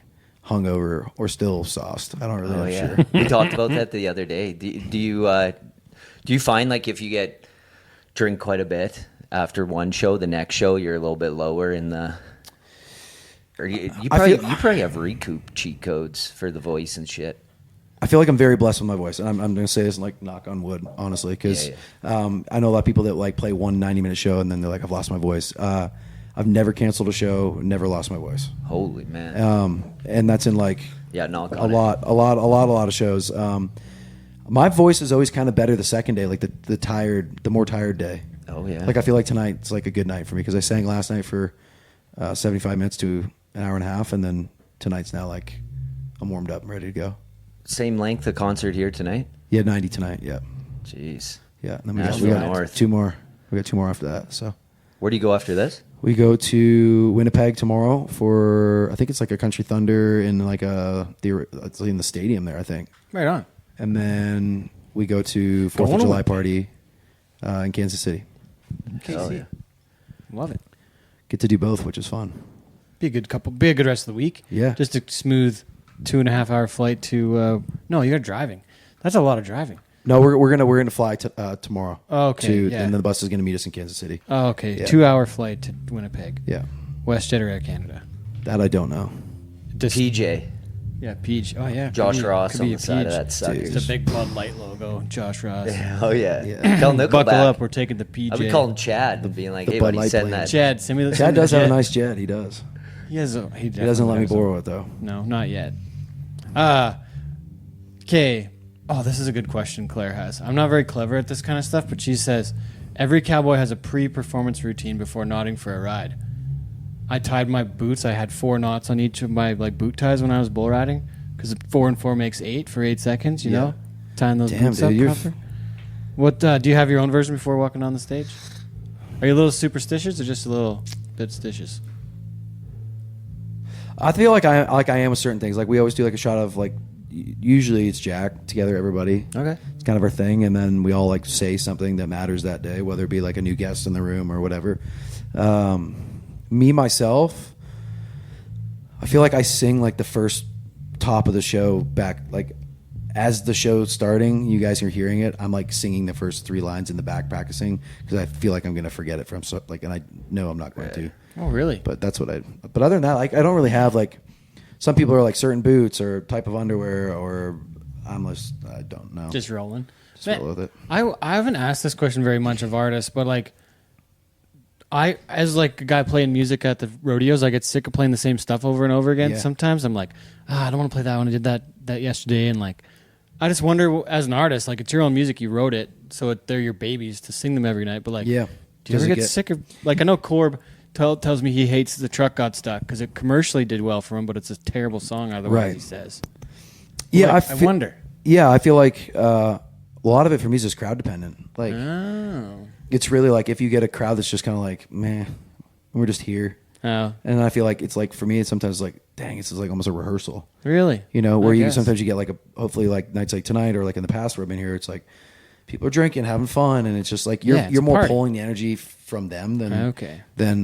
hungover or still sauced. I don't really know. Yeah. Sure. We talked about that the other day. Do you find like if you drink quite a bit after one show, the next show you're a little bit lower in the, or you probably have recoup cheat codes for the voice and shit. I feel like I'm very blessed with my voice, and I'm going to say this like knock on wood, honestly, because I know a lot of people that like play one 90-minute show and then they're like, I've lost my voice. I've never canceled a show, never lost my voice. Holy man! And that's in like knock a on lot of shows. My voice is always kind of better the second day, like the more tired day. Oh yeah. Like I feel like tonight's like a good night for me because I sang last night for 75 minutes to an hour and a half, and then tonight's now like I'm warmed up and ready to go. Same length of concert here tonight? Yeah, 90 tonight. Yeah. Jeez. Yeah. And then Nashville we got North. 2 more. We got 2 more after that. So. Where do you go after this? We go to Winnipeg tomorrow for I think it's like a Country Thunder in like it's in the stadium there, I think. Right on. And then we go to 4th of July party in Kansas City. Hell yeah. Love it. Get to do both, which is fun. Be a good rest of the week. Yeah. Just a smooth 2.5 hour flight to. No, you're driving. That's a lot of driving. No, we're gonna fly tomorrow. Oh, okay. And then the bus is gonna meet us in Kansas City. Oh, okay. Yeah. 2 hour flight to Winnipeg. Yeah. WestJet or Air Canada. That I don't know. PJ. Yeah, Peach. Oh yeah. Josh could Ross could on be the a side of Peach. that sucker. Dude. It's a big Bud Light logo. Josh Ross. Oh yeah. Yeah. Tell Nickelback. Buckle up. We're taking the PJ. I would call him Chad, being like, the "Hey, Bud buddy, Light send plane. that." Chad, send me the. Chad does have a nice jet. He does. He definitely He doesn't let me has a- borrow it though. No, not yet. Okay. Oh, this is a good question Claire has. I'm not very clever at this kind of stuff, but she says, every cowboy has a pre-performance routine before knotting for a ride. I tied my boots. I had 4 knots on each of my boot ties when I was bull riding because 4 and 4 makes 8 for 8 seconds, you know? Tying those Damn, boots dude, up you're proper. What, do you have your own version before walking on the stage? Are you a little superstitious or just a little bit stitious? I feel like I am with certain things. Like we always do like a shot of like usually it's Jack together, everybody. Okay. It's kind of our thing, and then we all like say something that matters that day, whether it be like a new guest in the room or whatever. Me myself, I feel like I sing like the first top of the show back, like as the show's starting, you guys are hearing it. I'm like singing the first 3 lines in the back practicing because I feel like I'm gonna forget it and I know I'm not going to. Oh, really? But that's what but other than that, like I don't really have like, some people are like certain boots or type of underwear or I don't know. Just rolling. Just roll with it. I haven't asked this question very much of artists, but like I, as like a guy playing music at the rodeos, I get sick of playing the same stuff over and over again. Yeah. Sometimes I'm like, I don't want to play that one. I did that yesterday, and like, I just wonder as an artist, like it's your own music, you wrote it, so they're your babies to sing them every night. But like, Yeah. do you ever get sick of like? I know Corb tells me he hates The Truck Got Stuck because it commercially did well for him, but it's a terrible song otherwise. Right. He says. Yeah, Like, I wonder. Yeah, I feel like a lot of it for me is just crowd dependent. Like Oh. it's really like if you get a crowd that's just kind of like, man, we're just here. Oh. And I feel like it's like for me, it's sometimes like, dang, it's like almost a rehearsal. Really? You know, I where you guess. sometimes you get like hopefully like nights like tonight or like in the past where I've been here, it's like people are drinking, having fun, and it's just like Yeah, it's you're a more party. pulling the energy from them than Okay. But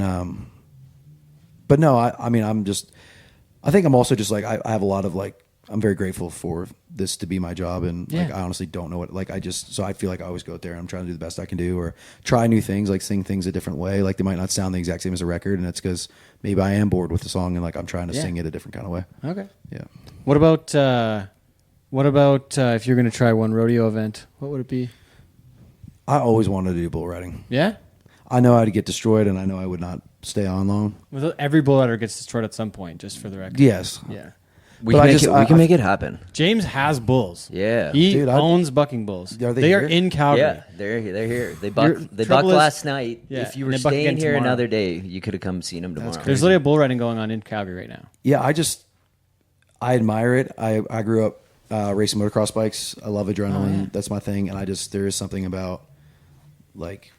no, I think I'm also just like I have a lot of like I'm very grateful for this to be my job, and like Yeah. I honestly don't know what so I feel like I always go out there and I'm trying to do the best I can do or try new things, like sing things a different way. Like they might not sound the exact same as a record, and it's because maybe I am bored with the song and like I'm trying to Yeah. sing it a different kind of way. Okay. Yeah. What about if you're going to try one rodeo event? What would it be? I always wanted to do bull riding. Yeah? I know I'd get destroyed, and I know I would not stay on long. Well, every bull rider gets destroyed at some point, just for the record. Yes. Yeah. We can make it happen. James has bulls. Yeah. He owns bucking bulls. They are in Calgary. Yeah, they're here. They bucked last night. Yeah, if you were staying here another day, you could have come seen them tomorrow. There's literally a bull riding going on in Calgary right now. Yeah, I admire it. I grew up racing motocross bikes. I love adrenaline. Oh, yeah. That's my thing. And there is something about like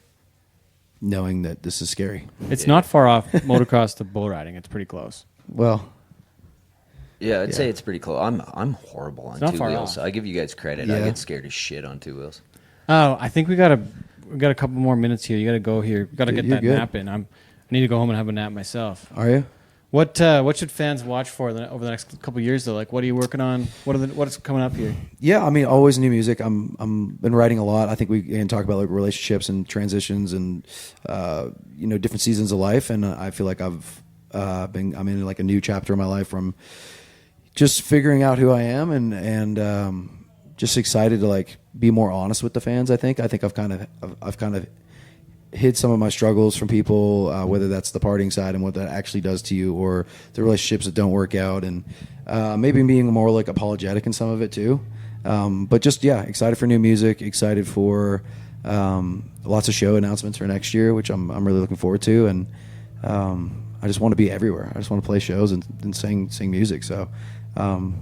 knowing that this is scary. It's not far off motocross to bull riding. It's pretty close. Well, yeah, I'd say it's pretty close. I'm horrible on two wheels. I give you guys credit. I get scared as shit on two wheels. Oh, I think we got a couple more minutes here. You got to go here. Got to get that nap in. I need to go home and have a nap myself. Are you? What should fans watch for over the next couple of years though? Like, what are you working on? What's coming up here? Yeah, I mean, always new music. I'm been writing a lot. I think we can talk about like relationships and transitions and different seasons of life. And I feel like I'm in like a new chapter of my life from just figuring out who I am and just excited to like be more honest with the fans. I think I've kind of hid some of my struggles from people, whether that's the partying side and what that actually does to you, or the relationships that don't work out, and maybe being more like apologetic in some of it too. But just excited for new music, excited for lots of show announcements for next year, which I'm really looking forward to, and I just want to be everywhere. I just want to play shows and sing music. So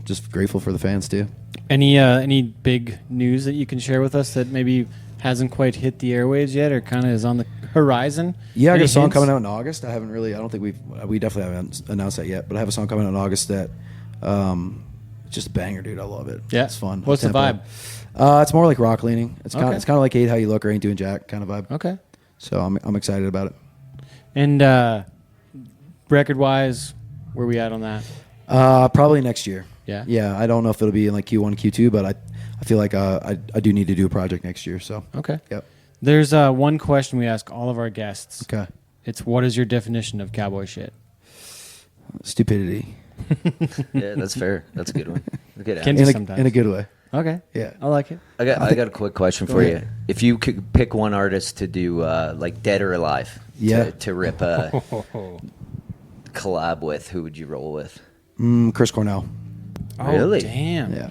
just grateful for the fans too. Any big news that you can share with us that maybe hasn't quite hit the airwaves yet, or kind of is on the horizon? Yeah, I got a song coming out in August. I don't think we definitely haven't announced that yet, but I have a song coming out in August that it's just a banger, dude. I love it. Yeah, it's fun. What's the vibe? It's more like rock leaning. It's kind of like Hate How You Look or Ain't Doing Jack kind of vibe. Okay. So I'm excited about it. And record wise, where we at on that? Probably next year. Yeah. Yeah. I don't know if it'll be in like Q1, Q2, but I feel like I do need to do a project next year. So okay. Yep. There's one question we ask all of our guests. Okay. It's what is your definition of cowboy shit? Stupidity. Yeah, that's fair. That's a good one. In a good way. Okay. Yeah. I like it. I got a quick question for you. If you could pick one artist to do like Dead or Alive, to rip a collab with, who would you roll with? Chris Cornell. Oh, really? Damn. Yeah.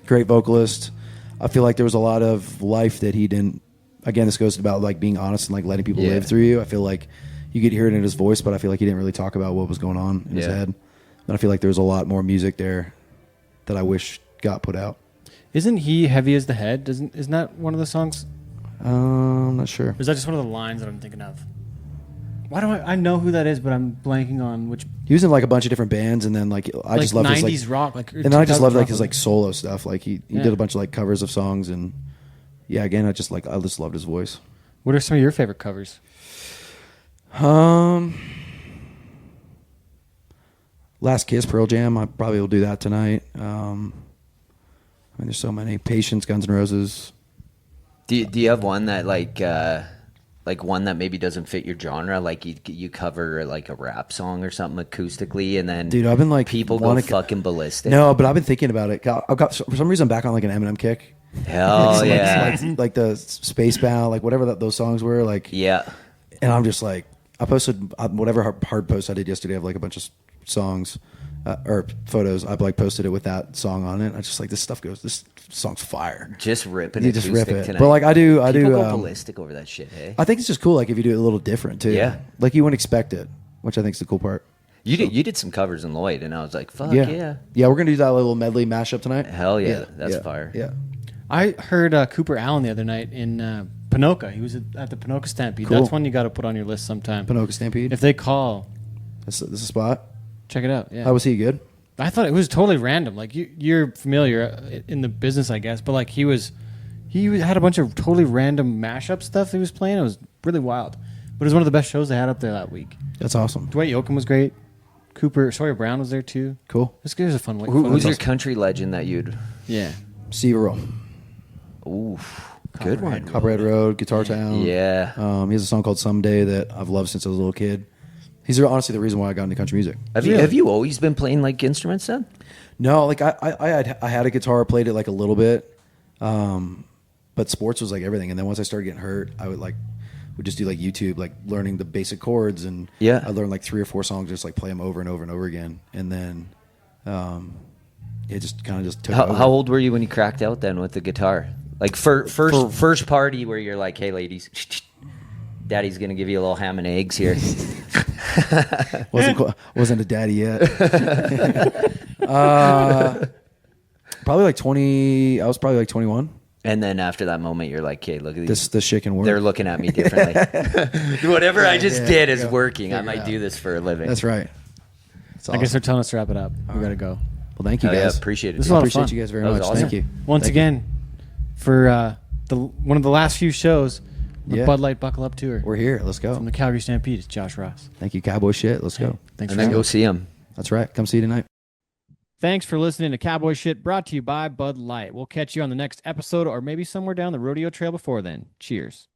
Great vocalist. I feel like there was a lot of life that he didn't. Again, this goes about like being honest and like letting people live through you. I feel like you could hear it in his voice, but I feel like he didn't really talk about what was going on in his head. And I feel like there's a lot more music there that I wish got put out. Isn't he Heavy as the Head? Isn't that one of the songs? I'm not sure. Or is that just one of the lines that I'm thinking of? Why do I know who that is, but I'm blanking on which. He was in like a bunch of different bands, and then like I just loved 90s his rock, and I just loved like his like solo stuff. Like he did a bunch of like covers of songs, and again I just loved his voice. What are some of your favorite covers? Last Kiss, Pearl Jam. I probably will do that tonight. I mean, there's so many. Patience, Guns N' Roses. Do you have one that like one that maybe doesn't fit your genre, like you cover like a rap song or something acoustically, and then dude, I've been like people go fucking ballistic. No, but I've been thinking about it. I've got for some reason I'm back on like an Eminem kick. Hell yeah, like the Spacebound, like whatever those songs were, like And I'm just like, I posted whatever hard post I did yesterday of like a bunch of songs or photos. I like posted it with that song on it. I just like this song's fire. Just ripping you it. just rip it. Tonight. But like I do go ballistic over that shit. Hey, I think it's just cool. Like if you do it a little different too. Yeah. Like you wouldn't expect it, which I think is the cool part. You did some covers in Lloyd, and I was like, fuck yeah. Yeah, we're gonna do that little medley mashup tonight. Hell yeah, that's fire. Yeah. I heard Cooper Allen the other night in Panoka. He was at the Panoka Stampede. Cool. That's one you got to put on your list sometime. Panoka Stampede. If they call, this is a spot. Check it out. Yeah. How was he? Good? I thought it was totally random. Like you're familiar in the business, I guess, but like he had a bunch of totally random mashup stuff he was playing. It was really wild. But it was one of the best shows they had up there that week. That's awesome. Dwight Yoakam was great. Sawyer Brown was there too. Cool. This was a fun week. Who's your country legend that you'd? Yeah. Steve Earle. Ooh, good one. Copperhead Road, Guitar Town. Yeah. He has a song called Someday that I've loved since I was a little kid. He's honestly the reson why I got into country music. Have you always been playing like instruments then? No, like I had a guitar, played it like a little bit, but sports was like everything. And then once I started getting hurt, I would just do like YouTube, like learning the basic chords, and I learned like 3 or 4 songs, just like play them over and over and over again. And then it just kind of just took How, over. how old were you when you cracked out then with the guitar? Like first party where you're like, hey ladies, daddy's gonna give you a little ham and eggs here. Wasn't a daddy yet. Probably like 20. I was probably like 21. And then after that moment, you're like, okay, look at these. This shit can work. They're looking at me differently. Whatever I just did is yeah. working. I might do this for a living. That's right. That's I guess awesome. they're telling us to wrap it up. We got to go. Well, thank you Oh, yeah, guys. appreciate it. This is dude. a lot of Appreciate fun. you guys very That was much. awesome. Thank you. Once Thank you. again, for one of the last few shows, the Yeah. Bud Light Buckle Up Tour We're here. Let's go. from the Calgary Stampede. It's Josh Ross. Thank you, Cowboy Shit. Let's go. Thanks And for then go coming. see him. That's right. Come see you tonight. Thanks for listening to Cowboy Shit, brought to you by Bud Light. We'll catch you on the next episode or maybe somewhere down the rodeo trail before then. Cheers.